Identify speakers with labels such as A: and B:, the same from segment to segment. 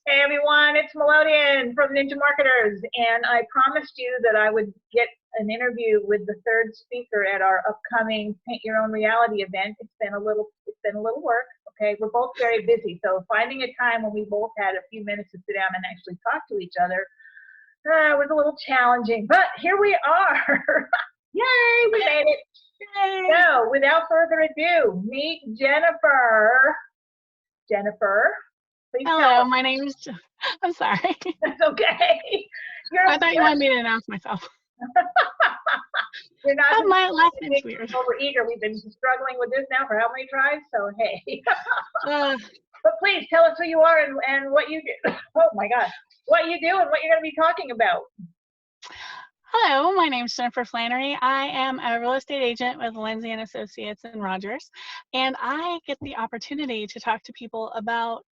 A: Hey everyone, it's Melodian from Ninja Marketers, and I promised you that I would get an interview with the third speaker at our upcoming Paint Your Own Reality event. It's been a little work. Okay, we're both very busy, so finding a time when we both had a few minutes to sit down and actually talk to each other was a little challenging. But here we are. Yay, we made it.
B: Yay.
A: So, without further ado, meet Jennifer. Jennifer, please tell
B: Hello,
A: us.
B: my name's. I'm sorry.
A: That's okay.
B: I thought you wanted me to announce myself.
A: You're not
B: Oh,
A: just
B: my last name's weird.
A: over eager. We've been struggling with this now for how many tries? So hey.
B: Uh,
A: But please tell us who you are and what you do. Oh my God. What you do and what you're going to be talking about.
B: Hello, my name's Jennifer Flannery. I am a real estate agent with Lindsay and Associates in Rogers, and I get the opportunity to talk to people about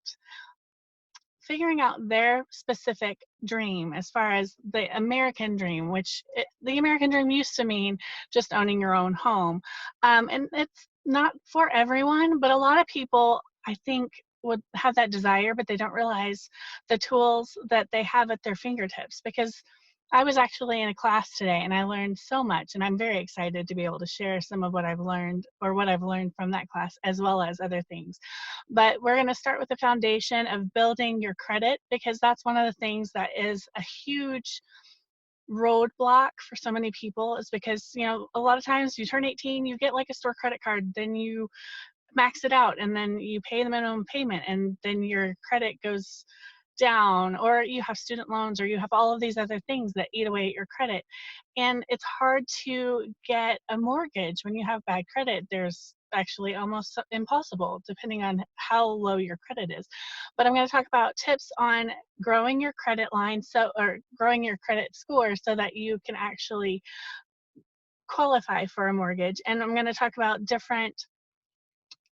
B: figuring out their specific dream as far as the American dream, the American dream used to mean just owning your own home. And it's not for everyone, but a lot of people, I think, would have that desire, but they don't realize the tools that they have at their fingertips. Because I was actually in a class today and I learned so much, and I'm very excited to be able to share some of what I've learned or what I've learned from that class as well as other things. But we're going to start with the foundation of building your credit, because that's one of the things that is a huge roadblock for so many people, is because, a lot of times you turn 18, you get like a store credit card, then you max it out, and then you pay the minimum payment, and then your credit goes down, or you have student loans, or you have all of these other things that eat away at your credit. And it's hard to get a mortgage when you have bad credit. There's actually almost impossible depending on how low your credit is. But I'm going to talk about tips on growing your credit line, or growing your credit score, so that you can actually qualify for a mortgage. And I'm going to talk about different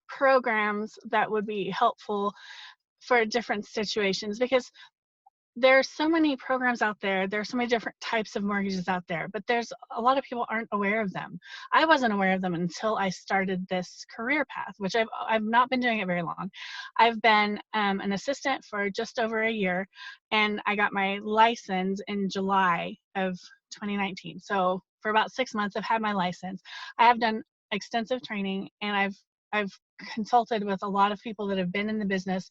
B: programs that would be helpful for different situations, because there's so many programs out there. There's so many different types of mortgages out there, but there's a lot of people aren't aware of them. I wasn't aware of them until I started this career path, which I've not been doing it very long. I've been an assistant for just over a year, and I got my license in July of 2019. So for about 6 months, I've had my license. I have done extensive training, and I've consulted with a lot of people that have been in the business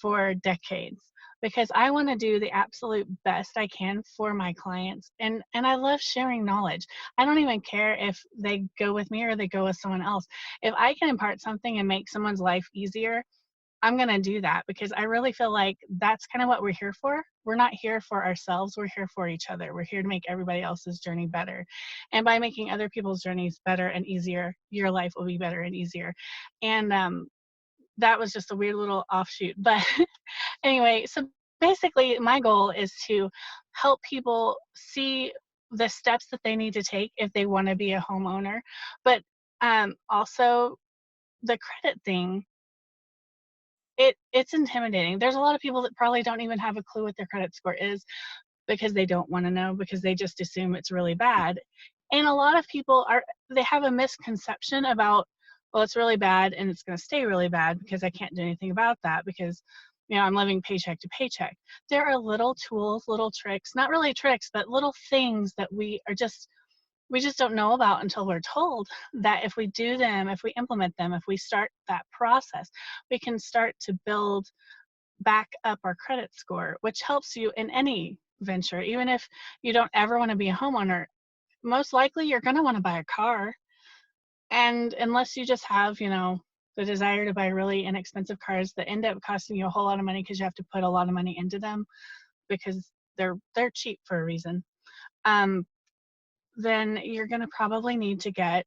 B: for decades, because I want to do the absolute best I can for my clients. And I love sharing knowledge. I don't even care if they go with me or they go with someone else. If I can impart something and make someone's life easier, I'm going to do that, because I really feel like that's kind of what we're here for. We're not here for ourselves. We're here for each other. We're here to make everybody else's journey better. And by making other people's journeys better and easier, your life will be better and easier. And that was just a weird little offshoot. But anyway, so basically my goal is to help people see the steps that they need to take if they want to be a homeowner. But also the credit thing, it's intimidating. There's a lot of people that probably don't even have a clue what their credit score is, because they don't want to know, because they just assume it's really bad. And a lot of people they have a misconception about, well, it's really bad and it's going to stay really bad because I can't do anything about that, because I'm living paycheck to paycheck. There are little tools, little tricks, not really tricks, but little things that we just don't know about until we're told, that if we do them, if we implement them, if we start that process, we can start to build back up our credit score, which helps you in any venture. Even if you don't ever want to be a homeowner, most likely you're going to want to buy a car. And unless you just have, the desire to buy really inexpensive cars that end up costing you a whole lot of money because you have to put a lot of money into them because they're cheap for a reason, then you're going to probably need to get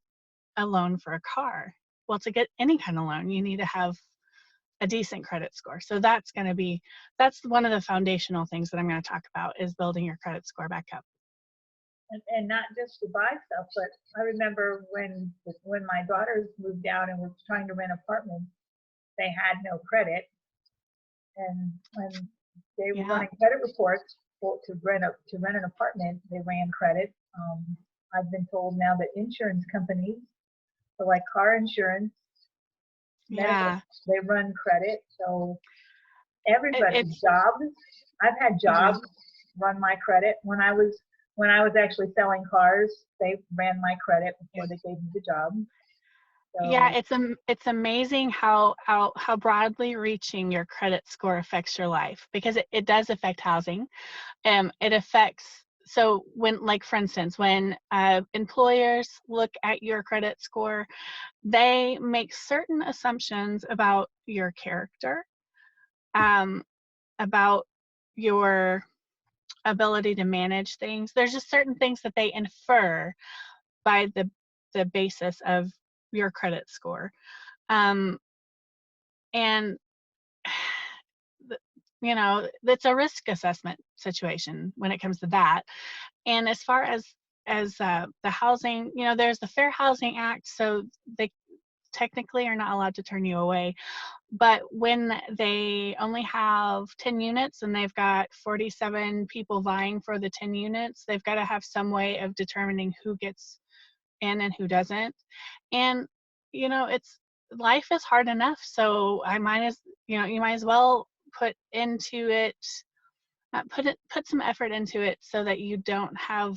B: a loan for a car. Well, to get any kind of loan, you need to have a decent credit score. So that's one of the foundational things that I'm going to talk about, is building your credit score back up.
A: And not just to buy stuff, but I remember when my daughters moved out and were trying to rent apartments, they had no credit, and when they were running credit reports to rent an apartment, they ran credit. I've been told now that insurance companies, so like car insurance, medical, they run credit. So Everybody,
B: it's
A: jobs. I've had
B: mhm.
A: jobs run my credit when I was actually selling cars. They ran my credit before they gave me the job.
B: Yeah,
A: So
B: it's amazing how broadly reaching your credit score affects your life, because it does affect housing. It affects, so when, like for instance, when employers look at your credit score, they make certain assumptions about your character, um, about your ability to manage things. There's just certain things that they infer by the basis of your credit score. Um, and you know, it's a risk assessment situation when it comes to that. And as far as the housing, you know, there's the Fair Housing Act, so they technically are not allowed to turn you away. But when they only have 10 units and they've got 47 people vying for the 10 units, they've got to have some way of determining who gets in and who doesn't. And you know, it's, life is hard enough, so I might as, you know, you might as well put into it, put some effort into it so that you don't have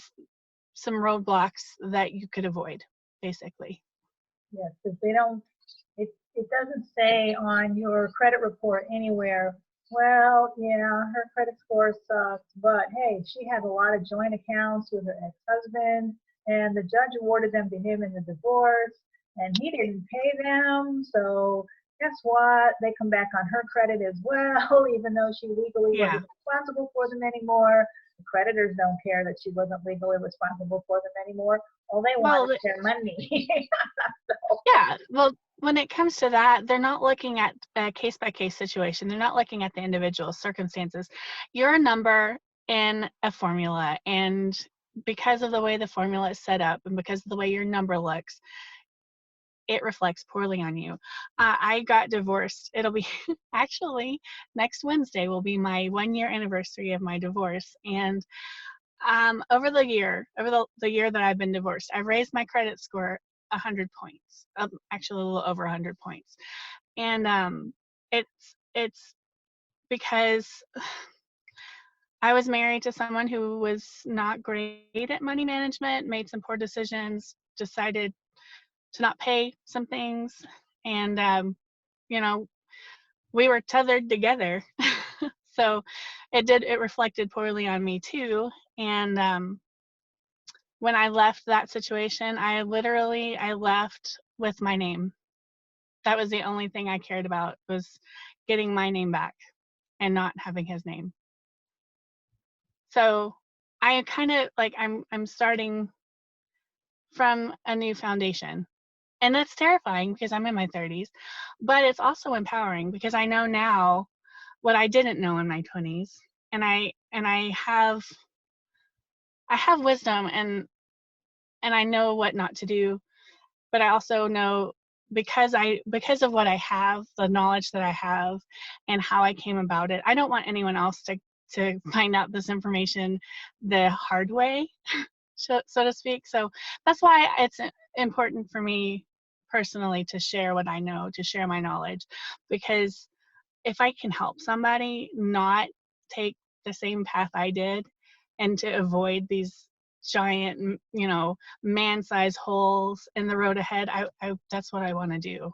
B: some roadblocks that you could avoid, basically.
A: yes, because they don't. It doesn't say on your credit report anywhere. Well, yeah, her credit score sucks, but hey, she had a lot of joint accounts with her ex-husband, and the judge awarded them to him in the divorce, and he didn't pay them. So guess what? They come back on her credit as well, even though she legally
B: Yeah.
A: wasn't responsible for them anymore. The creditors don't care that she wasn't legally responsible for them anymore. All they want
B: Well,
A: is their money.
B: yeah. Well, when it comes to that, they're not looking at a case by case situation. They're not looking at the individual circumstances. You're a number in a formula, and because of the way the formula is set up and because of the way your number looks, it reflects poorly on you. I got divorced. It'll be actually next Wednesday will be my 1 year anniversary of my divorce. And over the year that I've been divorced, I've raised my credit score 100 points, actually a little over 100 points. And it's because I was married to someone who was not great at money management, made some poor decisions, decided to not pay some things, and you know, we were tethered together. So it reflected poorly on me too. And when I left that situation, I left with my name. That was the only thing I cared about, was getting my name back and not having his name. So I kind of like, I'm starting from a new foundation. And that's terrifying because I'm in my 30s, but it's also empowering because I know now what I didn't know in my 20s. And I have wisdom, and I know what not to do, but I also know, because of what I have, the knowledge that I have and how I came about it, I don't want anyone else to find out this information the hard way, so to speak. So that's why it's important for me personally to share what I know, to share my knowledge, because if I can help somebody not take the same path I did and to avoid these giant, you know, man-sized holes in the road ahead, I that's what I want to do.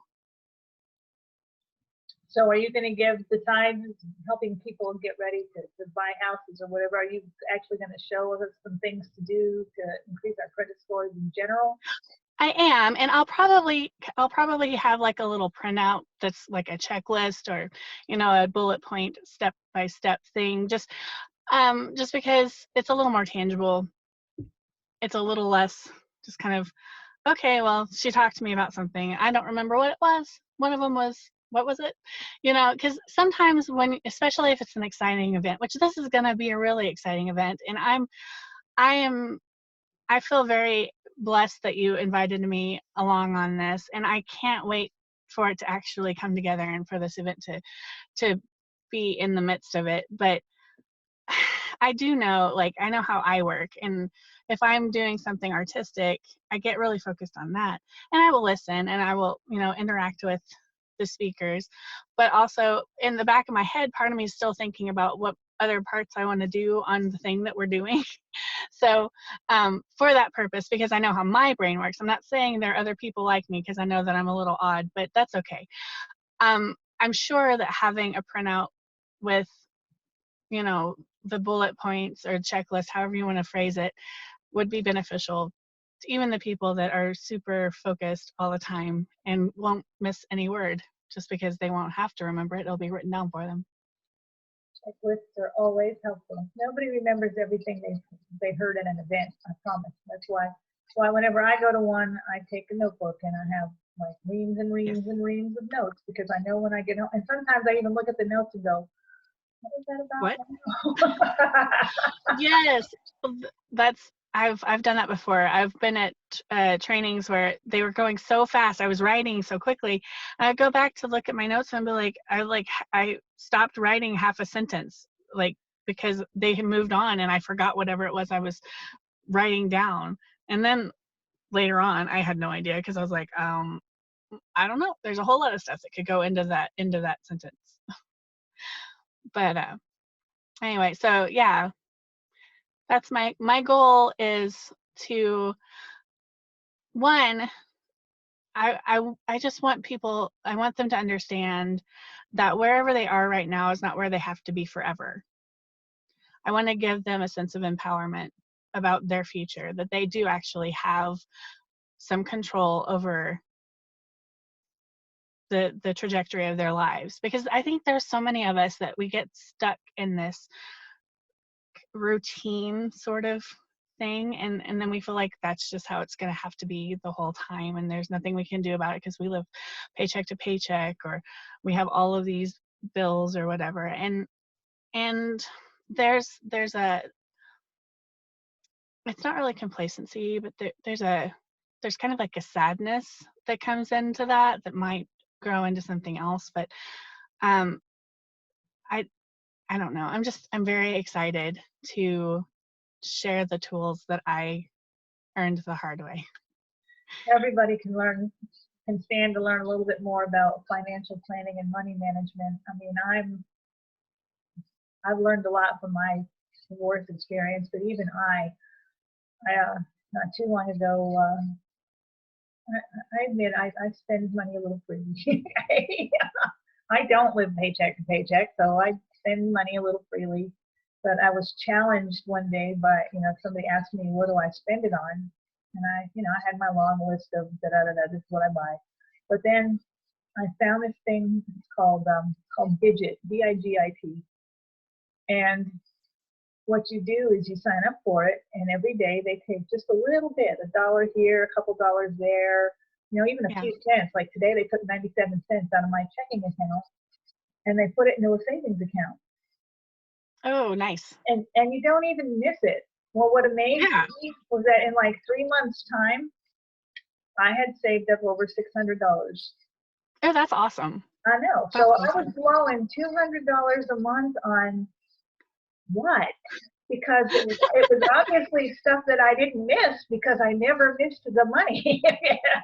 A: So are you going to give, besides helping people get ready to buy houses or whatever, are you actually going to show us some things to do to increase our credit scores in general?
B: I am, and I'll probably have like a little printout that's like a checklist, or, you know, a bullet point step by step thing, just because it's a little more tangible. It's a little less just kind of, okay, well, she talked to me about something. I don't remember what it was. One of them was, what was it? You know, because sometimes when, especially if it's an exciting event, which this is going to be a really exciting event, and I am, I feel very blessed that you invited me along on this, and I can't wait for it to actually come together and for this event to be in the midst of it. But I do know, like, I know how I work, and if I'm doing something artistic, I get really focused on that, and I will listen, and I will, you know, interact with the speakers, but also in the back of my head, part of me is still thinking about what other parts I want to do on the thing that we're doing. So for that purpose, because I know how my brain works, I'm not saying there are other people like me, because I know that I'm a little odd, but that's okay. I'm sure that having a printout with, you know, the bullet points or checklist, however you want to phrase it, would be beneficial to even the people that are super focused all the time and won't miss any word, just because they won't have to remember it. It'll be written down for them.
A: Checklists are always helpful. Nobody remembers everything they heard at an event, I promise. That's why whenever I go to one, I take a notebook and I have like reams and
B: Yes.
A: reams and reams of notes, because I know when I get home, and sometimes I even look at the notes and go, what was that about?
B: What? Yes, that's I've done that before. I've been at trainings where they were going so fast. I was writing so quickly. And I'd go back to look at my notes and be like, I stopped writing half a sentence, like, because they had moved on and I forgot whatever it was I was writing down. And then later on, I had no idea, because I was like, I don't know. There's a whole lot of stuff that could go into that sentence. But anyway, so yeah, that's my goal is to, one, I just want people, I want them to understand that wherever they are right now is not where they have to be forever. I want to give them a sense of empowerment about their future, that they do actually have some control over the trajectory of their lives, because I think there's so many of us that we get stuck in this routine sort of thing, and then we feel like that's just how it's going to have to be the whole time, and there's nothing we can do about it because we live paycheck to paycheck, or we have all of these bills or whatever, and there's a, it's not really complacency, but there's kind of like a sadness that comes into that might grow into something else. But um i I don't know, I'm very excited to share the tools that I earned the hard way.
A: Everybody can stand to learn a little bit more about financial planning and money management. I mean, I've learned a lot from my divorce experience, but even not too long ago, I admit I spend money a little freely. I don't live paycheck to paycheck, so I spend money a little freely. But I was challenged one day by, somebody asked me, what do I spend it on? And I had my long list of this is what I buy. But then I found this thing called Digit, Digit. And what you do is you sign up for it, and every day they take just a little bit, $1 here, a couple dollars there, even a
B: Yeah.
A: few cents. Like today they took 97 cents out of my checking account and they put it into a savings account.
B: Oh, nice.
A: And you don't even miss it. Well, what amazed
B: Yeah.
A: me was that in like 3 months' time, I had saved up over $600.
B: Oh, that's awesome.
A: I know.
B: That's
A: So I was
B: awesome.
A: blowing $200 a month on what? Because it was obviously stuff that I didn't miss, because I never missed the money.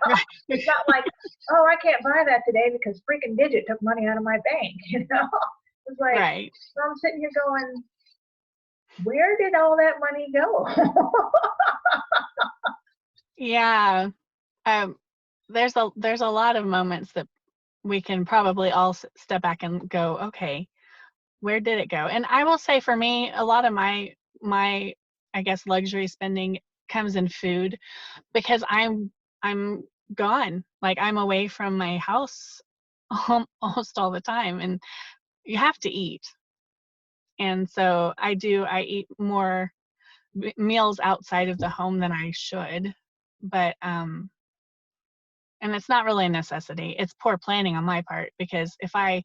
B: Right.
A: It's not like, oh, I can't buy that today because freaking Digit took money out of my bank. It's like,
B: Right.
A: so I'm sitting here going, where did all that money go?
B: Yeah. There's a lot of moments that we can probably all step back and go, okay, where did it go? And I will say, for me, a lot of my I guess luxury spending comes in food, because I'm gone. Like, I'm away from my house almost all the time, and you have to eat. And so I eat more meals outside of the home than I should. But and it's not really a necessity. It's poor planning on my part, because if I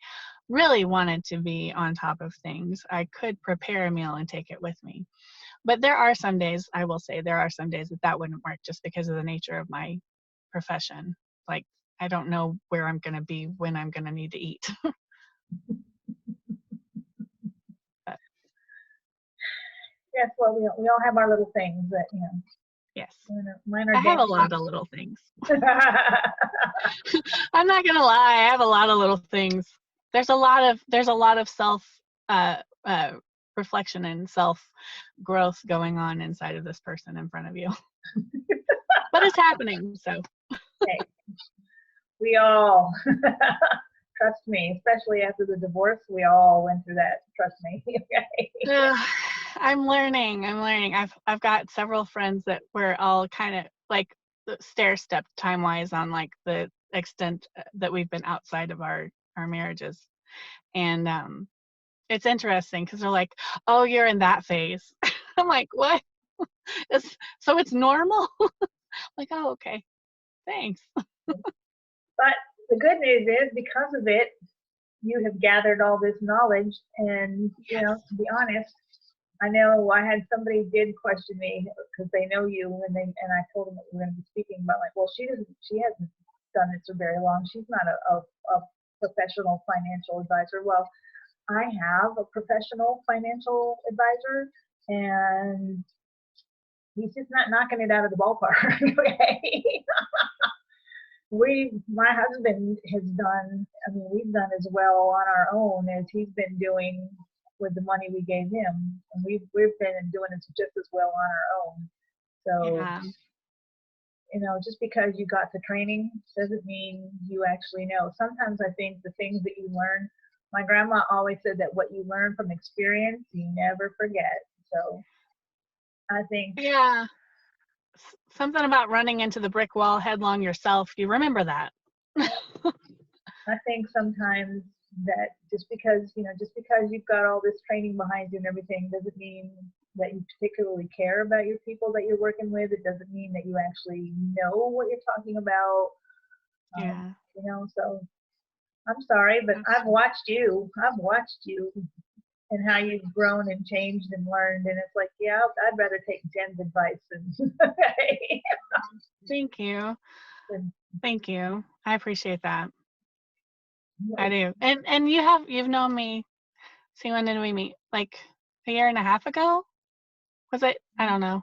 B: really wanted to be on top of things, I could prepare a meal and take it with me. But there are some days, I will say, there are some days that wouldn't work, just because of the nature of my profession. Like, I don't know where I'm going to be when I'm going to need to eat. But
A: Yes, well, we all have our little things that,
B: yes,
A: mine are
B: I have a
A: dangerous.
B: lot of little things. I'm not gonna lie, I have a lot of little things. There's a lot of self uh, uh, reflection and self growth going on inside of this person in front of you. But it's happening, so.
A: Hey, we all, trust me, especially after the divorce, we all went through that. Trust me.
B: I'm learning. I've got several friends that we're all kind of like stair step time wise on like the extent that we've been outside of our marriages, and it's interesting because they're like, "Oh, you're in that phase." I'm like, "What? So it's normal?" Like, "Oh, okay, thanks."
A: But the good news is, because of it, you have gathered all this knowledge. And, you know, to be honest, I know I had somebody did question me because they know you, and I told them that we were going to be speaking about, like, well, she hasn't done this for very long. She's not a professional financial advisor. Well, I have a professional financial advisor, and he's just not knocking it out of the ballpark. Okay. My husband has done, I mean, we've done as well on our own as he's been doing with the money we gave him. And we've been doing it just as well on our own. So,
B: Yeah.
A: you know, just because you got the training doesn't mean you actually know. Sometimes I think the things that you learn, my grandma always said that what you learn from experience, you never forget. So I think
B: Yeah. Something about running into the brick wall headlong yourself. You remember that.
A: I think sometimes that just because, you know, just because you've got all this training behind you and everything doesn't mean that you particularly care about your people that you're working with. It doesn't mean that you actually know what you're talking about.
B: Yeah.
A: You know, so I'm sorry, but I've watched you. I've watched you and how you've grown and changed and learned. And it's like, yeah, I'd rather take Jen's advice than.
B: Thank you.
A: than
B: Thank you. I appreciate that. I do. And you've known me. See, when did we meet? Like a year and a half ago? Was it? I don't know.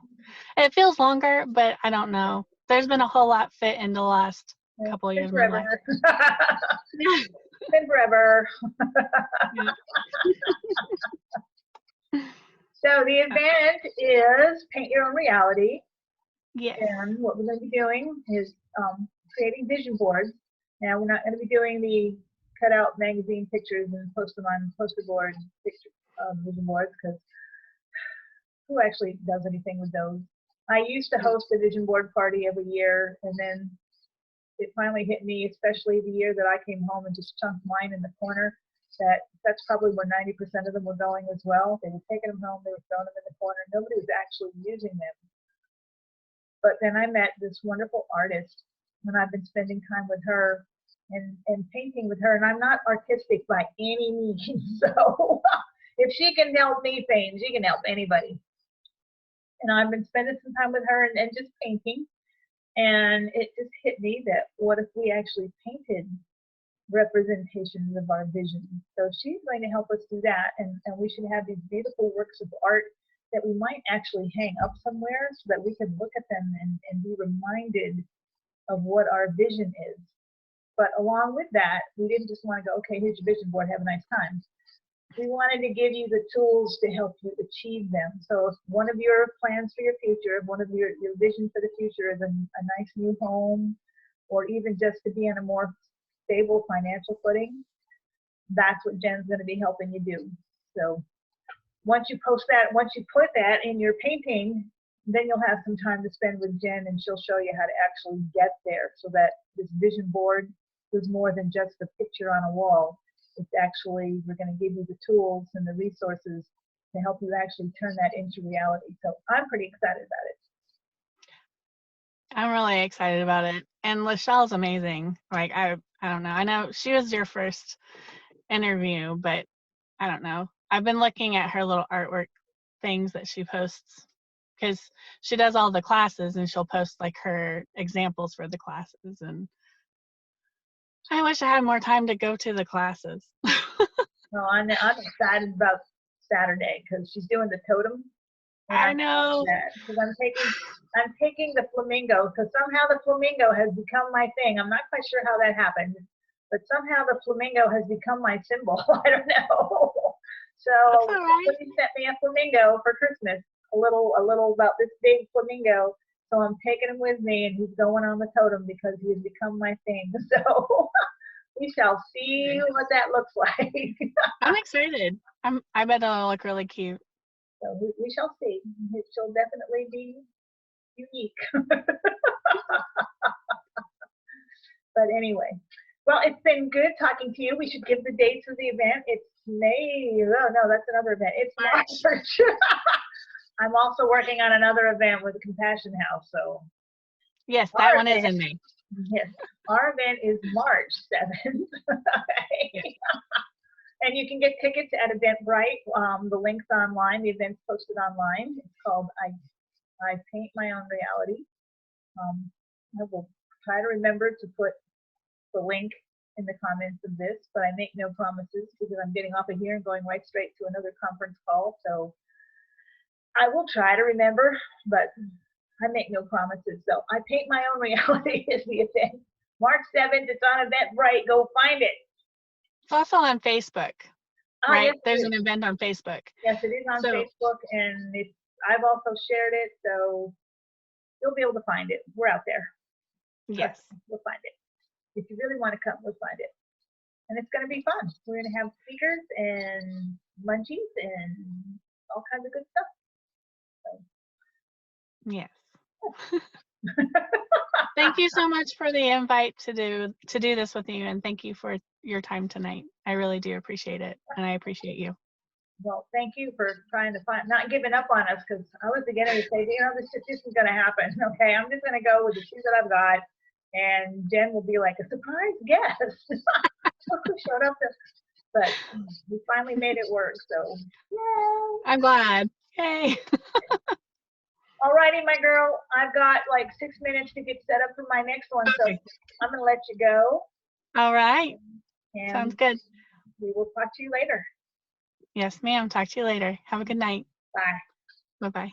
B: It feels longer, but I don't know. There's been a whole lot fit in the last couple of years of my life.
A: It's been forever. So the event is Paint Your Own Reality.
B: Yes.
A: And what we're going to be doing is creating vision boards. Now, we're not going to be doing the cutout magazine pictures and post them on poster board vision boards, because who actually does anything with those? I used to host a vision board party every year, and then it finally hit me, especially the year that I came home and just chunked mine in the corner, that's probably where 90% of them were going as well. They were taking them home, they were throwing them in the corner. Nobody was actually using them. But then I met this wonderful artist, and I've been spending time with her and painting with her. And I'm not artistic by any means. So if she can help me paint, she can help anybody. And I've been spending some time with her and just painting. And it just hit me that what if we actually painted representations of our vision? So she's going to help us do that. And we should have these beautiful works of art that we might actually hang up somewhere so that we can look at them and be reminded of what our vision is. But along with that, we didn't just want to go, okay, here's your vision board, have a nice time. We wanted to give you the tools to help you achieve them. So if one of your plans for your future, if one of your vision for the future is a nice new home, or even just to be on a more stable financial footing, that's what Jen's going to be helping you do. So once you put that in your painting, then you'll have some time to spend with Jen, and she'll show you how to actually get there, so that this vision board is more than just a picture on a wall. It's actually, we're going to give you the tools and the resources to help you actually turn that into reality. So I'm pretty excited about it.
B: I'm really excited about it. And Lachelle's amazing. Like, I don't know. I know she was your first interview, but I don't know. I've been looking at her little artwork things that she posts, because she does all the classes and she'll post like her examples for the classes. And I wish I had more time to go to the classes.
A: Well, I'm excited about Saturday because she's doing the totem. And
B: I
A: I'm
B: know.
A: that because I'm taking the flamingo because somehow the flamingo has become my thing. I'm not quite sure how that happened, but somehow the flamingo has become my symbol. I don't know. So
B: That's all right.
A: somebody sent me a flamingo for Christmas, a little about this big flamingo. So I'm taking him with me, and he's going on the totem because he has become my thing. So we shall see what that looks like.
B: I'm excited. I bet it'll look really cute.
A: So we shall see. It shall definitely be unique. But anyway, well, it's been good talking to you. We should give the dates of the event. It's May. Oh, no, that's another event. It's March. I'm also working on another event with the Compassion House. So
B: yes, that one is in May.
A: Yes, our event is March 7th. And you can get tickets at Eventbrite. The link's online. The event's posted online. It's called I Paint My Own Reality. I will try to remember to put the link in the comments of this, but I make no promises because I'm getting off of here and going right straight to another conference call. So I will try to remember, but I make no promises. So I Paint My Own Reality is the event. March 7th, it's on Eventbrite. Go find it.
B: It's also on Facebook, right?
A: Yes,
B: There's an event on Facebook.
A: Yes, it is on Facebook, and I've also shared it, so you'll be able to find it. We're out there.
B: Yes.
A: We'll find it. If you really want to come, we'll find it. And it's going to be fun. We're going to have speakers and munchies and all kinds of good stuff. So.
B: Yes. Thank you so much for the invite to do this with you, and thank you for your time tonight. I really do appreciate it, and I appreciate you.
A: Well, thank you for trying to not giving up on us, because I was beginning to say, this isn't going to happen. Okay, I'm just going to go with the shoes that I've got, and Jen will be like a surprise guest. Who showed up? But we finally made it work. So yay!
B: I'm glad. Yay!
A: Alrighty, my girl. I've got like 6 minutes to get set up for my next one, so I'm going to let you go.
B: All right.
A: And
B: sounds good.
A: We will talk to you later.
B: Yes, ma'am. Talk to you later. Have a good night.
A: Bye.
B: Bye-bye.